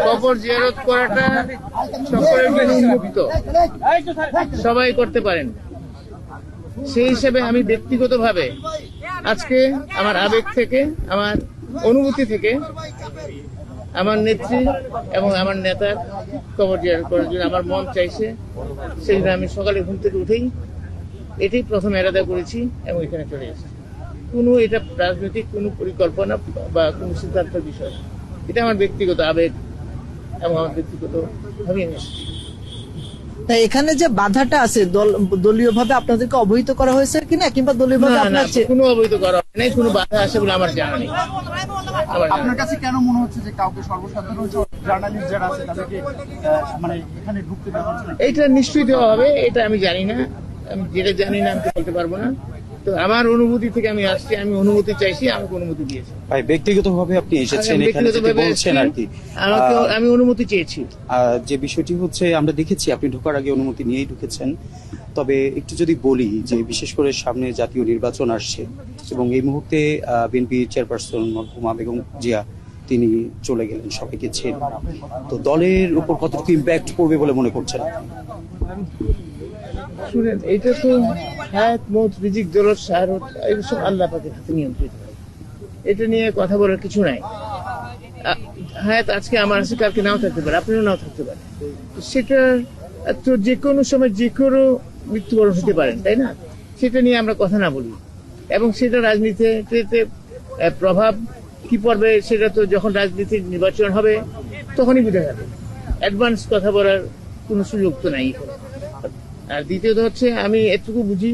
কবর জিয়ারত করাটা সকলের জন্য উন্মুক্ত, সবাই করতে পারেন। সেই হিসেবে আমি ব্যক্তিগতভাবে আজকে আমার আবেগ থেকে, আমার অনুভূতি থেকে আমার নেত্রী এবং আমার নেতার কবর জিয়ারত করার জন্য আমার মন চাইছে। সেই জন্য আমি সকালে ঘুম থেকে উঠেই এটাই প্রথম এরাদা করেছি এবং এখানে চলে এসেছি। কোনো এটা রাজনৈতিক কোনো পরিকল্পনা বা কোনো সিদ্ধান্তের বিষয়, এটা আমার ব্যক্তিগত আবেগ এবং আমার ব্যক্তিগত ভাবে আমি এসেছি। তাই এখানে যে বাধাটা আছে দলীয় ভাবে আপনাদেরকে অবহিত করা হয়েছে কিনা, কিংবা দলীয় ভাবে কোনো অবহিত করা হয় নাই, কোনো বাধা আছে বলে আমার জানা নেই। আপনার কাছে কেন মনে হচ্ছে যে কাউকে সর্বসাধারণ জার্নালিস্ট যারা আছে তাদেরকে মানে এখানে ঢুকতে দেওয়া হচ্ছে না? এটা নিশ্চয়ই দেওয়া হবে, এটা আমি জানি না। আমি যেটা জানি না আমি বলতে পারবো না। তো আমার অনুভূতি থেকে আমি আসছি, আমি অনুমতি চাইছি, আমাকে অনুমতি দিয়েছে। ভাই ব্যক্তিগতভাবে আপনি এসেছেন এখানে যেটা বলছেন আর কি, আমি অনুমতি চেয়েছি। যে বিষয়টি হচ্ছে আমরা দেখেছি আপনি ঢোকার আগে অনুমতি নিয়েই ঢুকেছেন। তবে একটু যদি বলি যে বিশেষ করে সামনে জাতীয় নির্বাচন আসছে এবং এই মুহূর্তে বিএনপি চেয়ারপারসন মরহুমা বেগম জিয়া তিনি চলে গেলেন, সবাইকে ছেড়ে। তো দলের উপর কতটুকু ইম্প্যাক্ট পড়বে বলে মনে করছেন? শুনেন, এটা তো হায়াত মৌত রিজিক দৌলত শাহরত এইসব আল্লাহ পাকের হাতে নিয়ন্ত্রিত। এটা নিয়ে কথা বলার কিছু নাই। হায়াত আজকে আমার আছে, কালকে নাও থাকতে পারে, আপনারও নাও থাকতে পারে। সেটা তো যে কোনো সময় যে কোনো মৃত্যুবরণ হতে পারেন, তাই না? সেটা নিয়ে আমরা কথা না বলি। এবং সেটা রাজনীতিতে প্রভাব কি পড়বে সেটা তো যখন রাজনীতির নির্বাচন হবে তখনই বোঝা যাবে। অ্যাডভান্স কথা বলার কোনো সুযোগ তো নাই। আর দ্বিতীয়ত হচ্ছে, আমি এটুকু বুঝি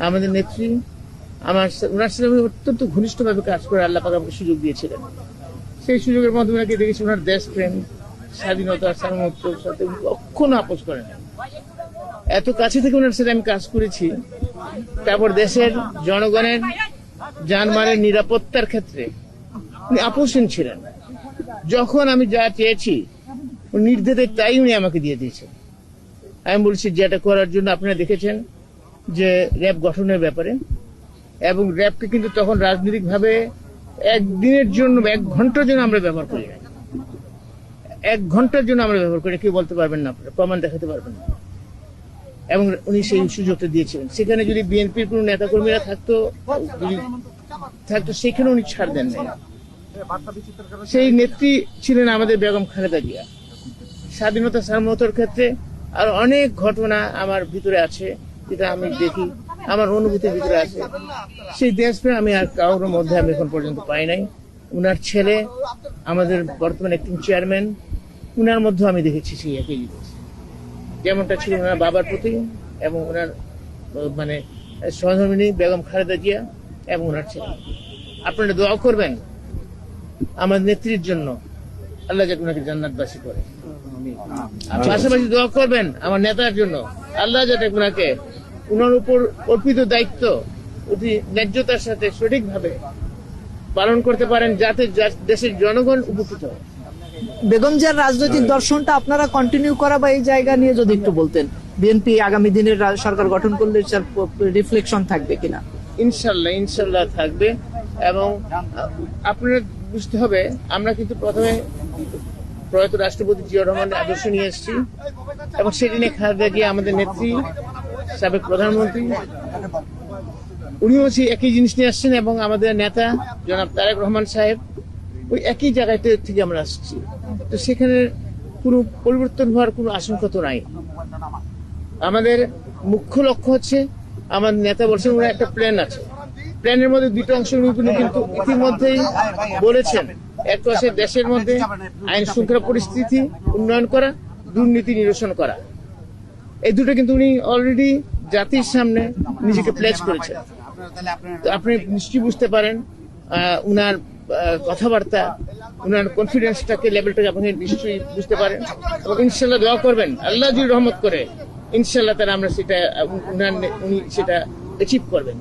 আমাদের নেত্রী ওনার সাথে আমি অত্যন্ত ঘনিষ্ঠভাবে কাজ করে আল্লাহ পাক আমাকে সুযোগ দিয়েছিলেন। সেই সুযোগের মাধ্যমে নাকি দেখেছি ওনার দেশপ্রেম, স্বাধীনতা, সার্বভৌমত্বের সাথে কখনো আপোষ করে না। এত কাছে থেকে ওনার সাথে আমি কাজ করেছি। তারপর দেশের জনগণের জানমালের নিরাপত্তার ক্ষেত্রে উনি আপোষহীন ছিলেন। যখন আমি যা চেয়েছি নির্দেশে তাই উনি আমাকে দিয়ে দিয়েছেন। আমি বলছি যেটা করার জন্য আপনারা দেখেছেন যে র্যাব গঠনের ব্যাপারে, এবং র্যাবকে কিন্তু তখন রাজনৈতিকভাবে একদিনের জন্য, 1 ঘন্টার জন্য আমরা ব্যবহার করি না। 1 ঘন্টার জন্য আমরা ব্যবহার করি, কেউ বলতে পারবেন না, আপনারা প্রমাণ দেখাতে পারবেন না। এবং উনি সেই সুযোগটা দিয়েছিলেন। সেখানে যদি বিএনপির কোনো নেতাকর্মীরা থাকতো সেখানে উনি ছাড় দেন না। সেই নেত্রী ছিলেন আমাদের বেগম খালেদা জিয়া। স্বাধীনতা সার্বভৌমত্বের ক্ষেত্রে আর অনেক ঘটনা আমার ভিতরে আছে, যেটা আমি দেখি, আমার অনুভূতির ভিতরে আছে। সেই দেশপ্রেম আমি আর কারোর মধ্যে আমি এখন পর্যন্ত পাই নাই। উনার ছেলে আমাদের বর্তমান একটি চেয়ারম্যান, উনার মধ্যেও আমি দেখেছি সেই একই জিনিস, যেমনটা ছিল ওনার বাবার প্রতি এবং ওনার মানে সহধর্মিণী বেগম খালেদা জিয়া এবং ওনার ছেলে। আপনারা দোয়া করবেন আমার নেত্রীর জন্য, আল্লাহ যাতে ওনাকে জান্নাতবাসী করে। পাশাপাশি দোয়া করবেন আমার নেতার জন্য, আল্লাহ যাতে ওনাকে ওনার উপর অর্পিত দায়িত্ব অতি ন্যায্যতার সাথে সঠিকভাবে পালন করতে পারেন, যাতে দেশের জনগণ উপকৃত হয়। বেগম জিয়ার রাজনৈতিক দর্শনটা আপনারা কন্টিনিউ করা বা এই জায়গা নিয়ে যদি একটু বলতেন, বিএনপি আগামী দিনের সরকার গঠন করলে রিফ্লেকশন থাকবে কিনা? ইনশাল্লাহ থাকবে। এবং আপনার বুঝতে হবে, আমরা কিন্তু প্রথমে প্রয়াত রাষ্ট্রপতি জিয়াউর রহমানের আদর্শ নিয়ে এসেছি এবং সেটি নিয়ে খালেদা জিয়া আমাদের নেত্রী, সাবেক প্রধানমন্ত্রী, উনিও সেই একই জিনিস নিয়ে আসছেন এবং আমাদের নেতা জনাব তারেক রহমান সাহেব ওই একই জায়গাতে থেকে আমরা আসছি। তো সেখানে কোনো পরিবর্তন হওয়ার কোনো আশঙ্কা তো নাই। আমাদের মুখ্য লক্ষ্য হচ্ছে, আমার নেতা বলছেন ওনার একটা প্ল্যান আছে, প্ল্যানের মধ্যে 2টা অংশ কিন্তু ইতিমধ্যেই বলেছেন। একটা হচ্ছে দেশের মধ্যে আইন শৃঙ্খলা পরিস্থিতি উন্নয়ন করা, দুর্নীতি নিরসন করা। এই দুটো কিন্তু উনি অলরেডি জাতির সামনে নিজেকে প্লেজ করেছেন। তো আপনি নিশ্চয়ই বুঝতে পারেন উনার কথাবার্তা, উনার কনফিডেন্সটাকে, লেভেলটাকে আপনি নিশ্চয়ই বুঝতে পারেন। এবং ইনশাল্লাহ দোয়া করবেন, আল্লাহ যদি রহমত করে ইনশাল্লাহ তারা আমরা সেটা উনি সেটা অ্যাচিভ করবেন।